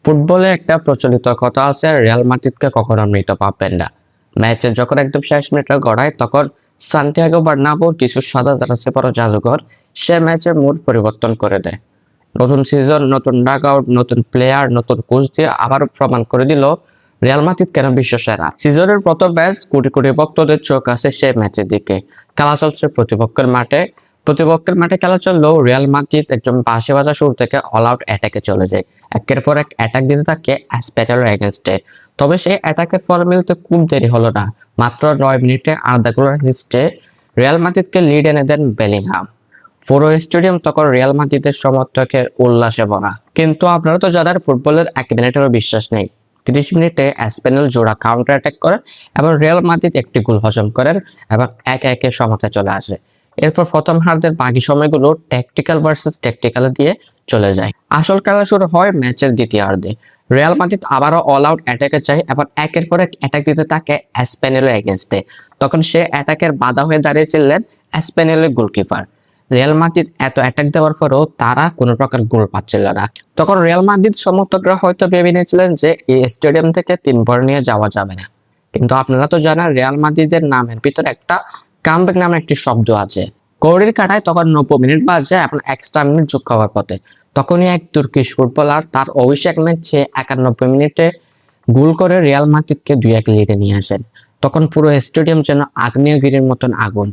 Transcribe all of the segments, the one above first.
ফুটবলে একটা প্রচলিত কথা আছে, রিয়াল মাদ্রিদকে কখনো মৃত পাবেন না। ম্যাচে যখন একদম শেষ মিনিটে গড়ায় তখন সান্টিয়াগো বার্নাব্যুর কিছু সাদা জার্সি পরা জাদুঘর সে ম্যাচের মুড পরিবর্তন করে দেয়। নতুন সিজন, নতুন ডাকআউট, নতুন প্লেয়ার, নতুন কোচ দিয়ে আবারও প্রমাণ করে দিল রিয়াল মাদ্রিদ কেন বিশ্ব সেরা। সিজনের প্রথম ম্যাচ কোটি কোটি ভক্তদের চোখ আছে সেই ম্যাচের দিকে। খেলা চলছে প্রতিপক্ষের মাঠে খেলা চললেও রিয়াল মাদ্রিদ একদম বাঁশি বাজা শুরু থেকে অল আউট অ্যাটাকে চলে যায়। একের পর এক অ্যাটাক দিতে থাকে এসপ্যানিওলের এগেনস্টে। তবে সেই অ্যাটাকের ফল মিলতে খুব দেরি হলো না। মাত্র 9 মিনিটে আর্দা গুলার হিস্টে রিয়াল মাদ্রিদকে লিড এনে দেন বেলিংহাম। পুরো স্টেডিয়াম তখন রিয়াল মাদ্রিদের সমর্থকের উল্লাসে ভরা। কিন্তু আপনারা তো জানেন ফুটবলের 1 মিনিটেরও বিশ্বাস নেই। 30 মিনিটে এসপ্যানিওল জোড়া কাউন্টার অ্যাটাক করে এবং রিয়াল মাদ্রিদ একটি গোল হজম করেন এবং একে একে সমতায় চলে আসে। এরপর প্রথম হাফের বাকি সময়গুলো ট্যাকটিক্যাল ভার্সেস ট্যাকটিক্যাল দিয়ে চলে যায়। আসল খেলা শুরু হয় ম্যাচের দ্বিতীয়ার্ধে। রিয়াল মাদ্রিদ আবারও অল আউট অ্যাটাকে চায় এবং একের পর এক অ্যাটাক দিতে থাকে এসপ্যানিওলের এগেনস্টে। তখন সে অ্যাটাকের বাধা হয়ে দাঁড়িয়েছিলেন এসপ্যানিওলের গোলকিপার। রিয়াল মাদ্রিদ এত অ্যাটাক দেওয়ার পরেও তারা কোনো প্রকার গোল পাচ্ছিল না। তখন রিয়াল মাদ্রিদ সমর্থকরা হয়তো ভেবে নিয়েছিলেন যে এই স্টেডিয়াম থেকে 3 পয়েন্ট নিয়ে যাওয়া যাবে না। কিন্তু আপনারা তো জানেন রিয়াল মাদ্রিদের নামের ভিতরে একটা কামব্যাক নামে একটি শব্দ আছে। ঘড়ির কাঁটায় তখন 90 মিনিট বাজে এবং এক্সট্রা মিনিট যোগ হওয়ার পথে। তখনই এক তুর্কিশ ফুটবলার তার অভিষেক ম্যাচে 91 মিনিটে গোল করে রিয়াল মাদ্রিদকে 2-1 লিডে নিয়ে আসেন। তখন পুরো স্টেডিয়াম যেন আগ্নেয়গিরির মতন আগুন।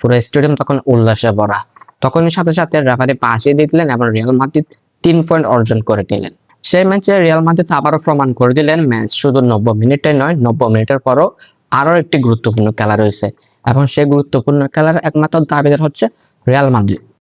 পুরো স্টেডিয়াম তখন উল্লাসে ভরা। তখনই সাথে সাথে রেফারি পাশে দিয়ে দিলেন এবং রিয়াল মাদ্রিদ 3 পয়েন্ট অর্জন করে নিলেন। সেই ম্যাচে রিয়াল মাদ্রিদ আবারও প্রমাণ করে দিলেন ম্যাচ শুধু 90 মিনিটে নয়, 90 মিনিটের পরও আরো একটি গুরুত্বপূর্ণ খেলা রয়েছে এবং সেই গুরুত্বপূর্ণ খেলার একমাত্র দাবিদার হচ্ছে রিয়াল মাদ্রিদ।